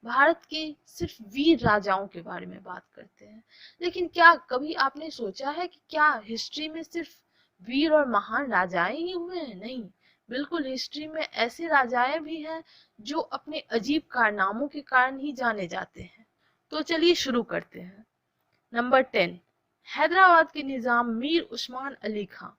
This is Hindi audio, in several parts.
भारत के सिर्फ वीर राजाओं के बारे में बात करते हैं। लेकिन क्या कभी आपने सोचा है कि क्या हिस्ट्री में सिर्फ वीर और महान राजाएं ही हुए हैं? नहीं, बिल्कुल, हिस्ट्री में ऐसे राजाएं भी हैं जो अपने अजीब कारनामों के कारण ही जाने जाते हैं। तो चलिए शुरू करते हैं। नंबर 10, हैदराबाद के निजाम मीर उस्मान अली खां,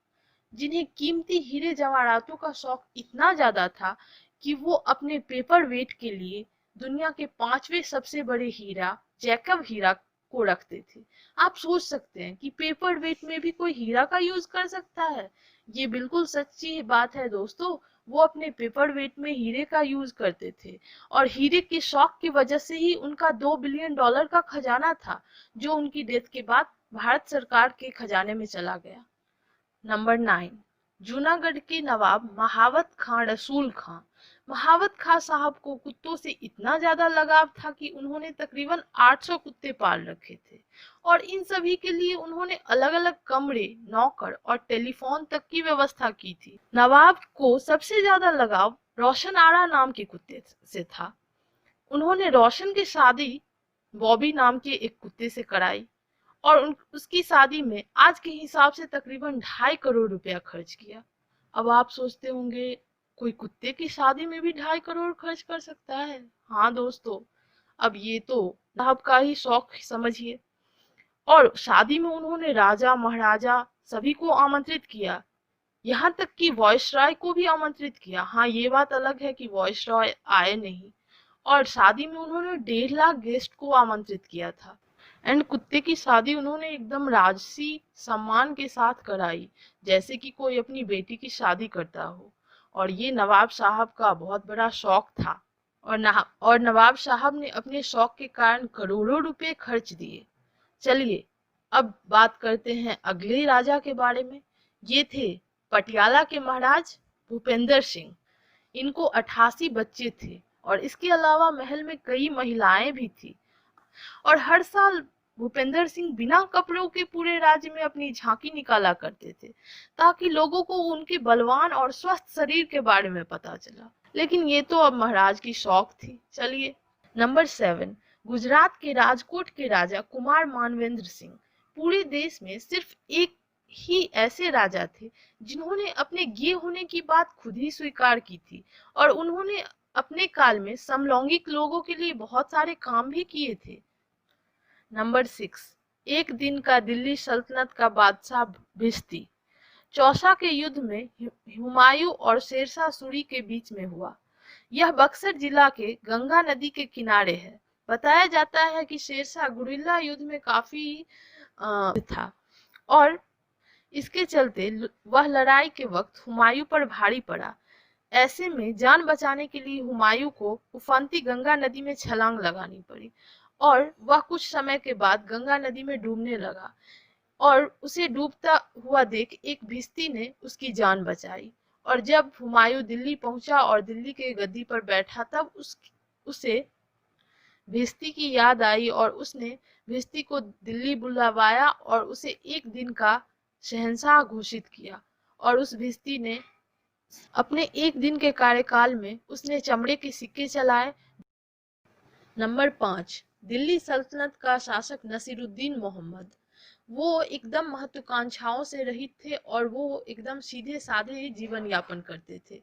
जिन्हें कीमती हीरे जवाहरातों का शौक इतना ज्यादा था कि वो अपने पेपर वेट के लिए दुनिया के 5वें सबसे बड़े हीरा जैकब हीरा को रखते थे। आप सोच सकते हैं कि पेपर वेट में भी कोई हीरा का यूज कर सकता है। ये बिल्कुल सच्ची बात है दोस्तों। वो अपने पेपर वेट में हीरे का यूज करते थे और हीरे के शौक की वजह से ही उनका $2 बिलियन का खजाना था, जो उनकी डेथ के बाद भारत सरकार के खजाने में चला गया। नंबर 9, जूनागढ़ के नवाब महावत खां रसूल खां। महावत खां साहब को कुत्तों से इतना ज्यादा लगाव था कि उन्होंने तकरीबन 800 कुत्ते पाल रखे थे और इन सभी के लिए उन्होंने अलग अलग कमरे, नौकर और टेलीफोन तक की व्यवस्था की थी। नवाब को सबसे ज्यादा लगाव रोशन आरा नाम के कुत्ते से था। उन्होंने रोशन की शादी बॉबी नाम के एक कुत्ते से कराई और उसकी शादी में आज के हिसाब से तकरीबन 2.5 करोड़ खर्च किया। अब आप सोचते होंगे, कोई कुत्ते की शादी में भी 2.5 करोड़ खर्च कर सकता है? हाँ दोस्तों, अब ये तो साहब का ही शौक समझिए। और शादी में उन्होंने राजा महाराजा सभी को आमंत्रित किया, यहाँ तक कि वॉइसरॉय को भी आमंत्रित किया। हाँ, ये बात अलग है कि वॉइसरॉय आए नहीं। और शादी में उन्होंने 1.5 लाख गेस्ट को आमंत्रित किया था। एंड कुत्ते की शादी उन्होंने एकदम राजसी सम्मान के साथ कराई, जैसे कि कोई अपनी बेटी की शादी करता हो। और ये नवाब साहब का बहुत बड़ा शौक था और नवाब साहब ने अपने शौक के कारण करोड़ों रुपए खर्च दिए। चलिए अब बात करते हैं अगले राजा के बारे में। ये थे पटियाला के महाराज भूपेंद्र सिंह। इनको 88 बच्चे थे और इसके अलावा महल में कई महिलाएं भी थी। और हर साल भूपेंद्र सिंह बिना कपड़ों के पूरे राज्य में अपनी झांकी निकाला करते थे, ताकि लोगों को उनके बलवान और स्वस्थ शरीर के बारे में पता चला। लेकिन ये तो अब महाराज की शौक थी। चलिए नंबर 7, गुजरात के राजकोट के राजा कुमार मानवेंद्र सिंह। पूरे देश में सिर्फ एक ही ऐसे राजा थे जिन्होंने अपने गे होने की बात खुद ही स्वीकार की थी और उन्होंने अपने काल में समलैंगिक लोगों के लिए बहुत सारे काम भी किए थे। नंबर 6, एक दिन का दिल्ली सल्तनत का बादशाह भिश्ती। चौसा के युद्ध में हुमायूं और शेरशाह सूरी के बीच में हुआ। यह बक्सर जिला के गंगा नदी के किनारे है। बताया जाता है कि शेरशाह गुरिल्ला युद्ध में काफी था और इसके चलते वह लड़ाई के वक्त हुमायूं पर भारी पड़ा। ऐसे में जान बचाने के लिए हुमायूं को उफनती गंगा नदी में छलांग लगानी पड़ी और वह कुछ समय के बाद गंगा नदी में डूबने लगा और उसे डूबता हुआ देख एक भिश्ती ने उसकी जान बचाई। और जब हुमायूं दिल्ली पहुंचा और दिल्ली के गद्दी पर बैठा, तब उसे भिश्ती की याद आई और उसने भिश्ती को दिल्ली बुलवाया और उसे एक दिन का शहंशाह घोषित किया। और उस भिश्ती ने अपने एक दिन के कार्यकाल में उसने चमड़े के सिक्के चलाए। नंबर 5, दिल्ली सल्तनत का शासक नसीरुद्दीन मोहम्मद। वो एकदम महत्वाकांक्षाओं से रहित थे और वो एकदम सीधे साधे जीवन यापन करते थे।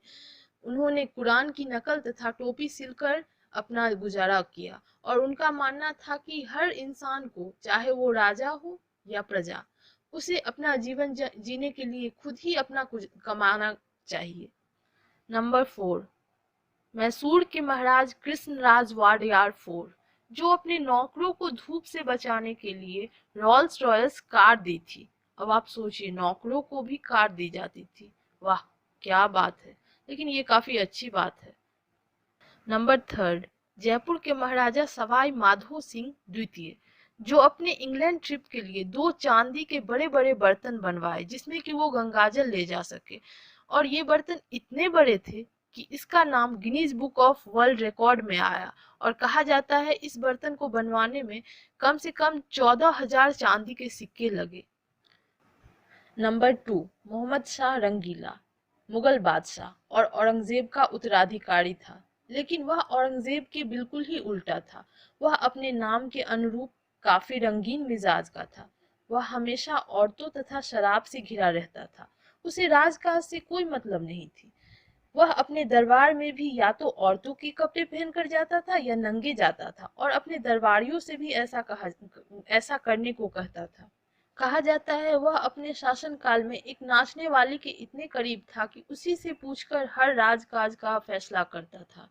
उन्होंने कुरान की नकल तथा टोपी सिलकर अपना गुजारा किया और उनका मानना था कि हर इंसान को, चाहे वो राजा हो या प्रजा, उसे अपना जीवन जीने के लिए खुद ही अपना कुछ कमाना चाहिए। नंबर 4, मैसूर के महाराज कृष्णराज वाडियार 4, जो अपने नौकरों को धूप से बचाने के लिए रोल्स रॉयल्स कार दी थी। अब आप सोचिए, नौकरों को भी कार दी जाती थी। वाह, क्या बात है। लेकिन ये काफी अच्छी बात है। नंबर 3, जयपुर के महाराजा सवाई माधो सिंह द्वितीय, जो अपने इंग्लैंड ट्रिप के लिए 2 चांदी के बड़े बड़े बर्तन बनवाए जिसमें कि वो गंगाजल ले जा सके। और ये बर्तन इतने बड़े थे कि इसका नाम Guinness book of world record में आया और कहा जाता है इस बर्तन को बनवाने में कम से कम 14,000 चांदी के सिक्के लगे। नंबर 2, मोहम्मद शाह रंगीला, मुगल बादशाह और औरंगजेब का उत्तराधिकारी था। लेकिन वह औरंगजेब के बिल्कुल ही उल्टा था। वह अपने नाम के अनुरूप काफी रंगीन मिजाज का था। वह हमेशा औरतों तथा शराब से घिरा रहता था। उसे राजकाज से कोई मतलब नहीं थी। वह अपने दरबार में भी या तो औरतों के कपड़े पहनकर जाता था या नंगे जाता था, और अपने दरबारियों से भी ऐसा करने को कहता था। कहा जाता है वह अपने शासन काल में एक नाचने वाले के इतने करीब था कि उसी से पूछकर हर राजकाज का फैसला करता था।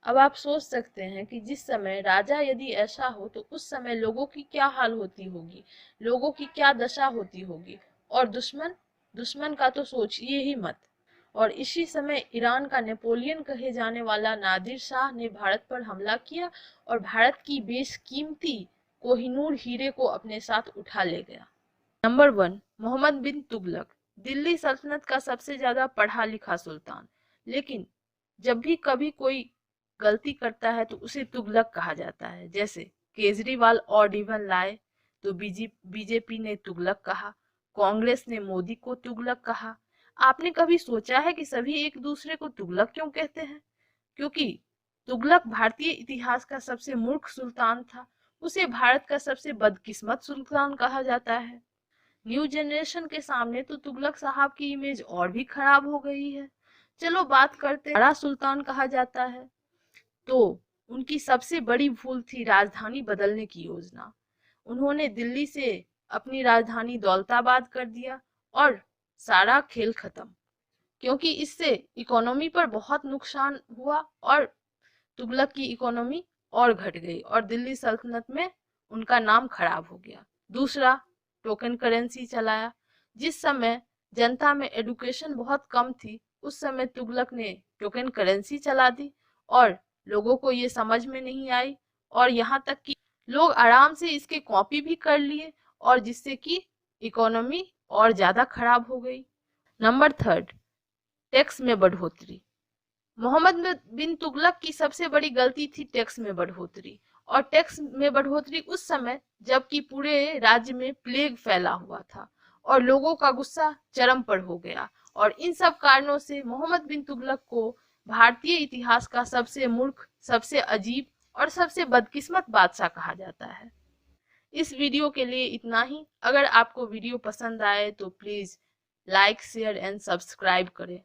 अब आप सोच सकते हैं कि जिस समय राजा यदि ऐसा हो तो उस समय लोगों की क्या हाल होती होगी, लोगों की क्या दशा होती होगी। और दुश्मन, दुश्मन का तो सोचिए ही मत। और इसी समय ईरान का नेपोलियन कहे जाने वाला नादिर शाह ने भारत पर हमला किया और भारत की बेशकीमती कोहिनूर हीरे को अपने साथ उठा ले गया। नंबर 1, मोहम्मद बिन तुगलक, दिल्ली सल्तनत का सबसे ज्यादा पढ़ा लिखा सुल्तान। लेकिन जब भी कभी कोई गलती करता है तो उसे तुगलक कहा जाता है। जैसे केजरीवाल ऑड इवन लाए तो बीजेपी ने तुगलक कहा, कांग्रेस ने मोदी को तुगलक कहा। आपने कभी सोचा है कि सभी एक दूसरे को तुगलक क्यों कहते हैं? क्योंकि तुगलक भारतीय इतिहास का सबसे मूर्ख सुल्तान था। उसे भारत का सबसे बदकिस्मत सुल्तान कहा जाता है। न्यू जनरेशन के सामने तो तुगलक साहब की इमेज और भी खराब हो गई है। चलो बात करते हैं बड़ा सुल्तान कहा जाता है तो उनकी सबसे बड़ी भूल थी राजधानी बदलने की योजना। उन्होंने दिल्ली से अपनी राजधानी दौलताबाद कर दिया और सारा खेल खत्म, क्योंकि इससे इकोनॉमी पर बहुत नुकसान हुआ और तुगलक की इकोनॉमी और घट गई और दिल्ली सल्तनत में उनका नाम खराब हो गया। दूसरा, टोकन करेंसी चलाया। जिस समय जनता में एडुकेशन बहुत कम थी उस समय तुगलक ने टोकन करेंसी चला दी और लोगों को ये समझ में नहीं आई, और यहाँ तक कि लोग आराम से इसके कॉपी भी कर लिए और जिससे कि इकोनॉमी और ज्यादा खराब हो गई। नंबर 3, टैक्स में बढ़ोतरी। मोहम्मद बिन तुगलक की सबसे बड़ी गलती थी टैक्स में बढ़ोतरी। और टैक्स में बढ़ोतरी उस समय जबकि पूरे राज्य में प्लेग फैला हुआ था और लोगों का गुस्सा चरम पर हो गया, और इन सब कारणों से मोहम्मद बिन तुगलक को भारतीय इतिहास का सबसे मूर्ख, सबसे अजीब और सबसे बदकिस्मत बादशाह कहा जाता है। इस वीडियो के लिए इतना ही। अगर आपको वीडियो पसंद आए तो please like, share and subscribe करें।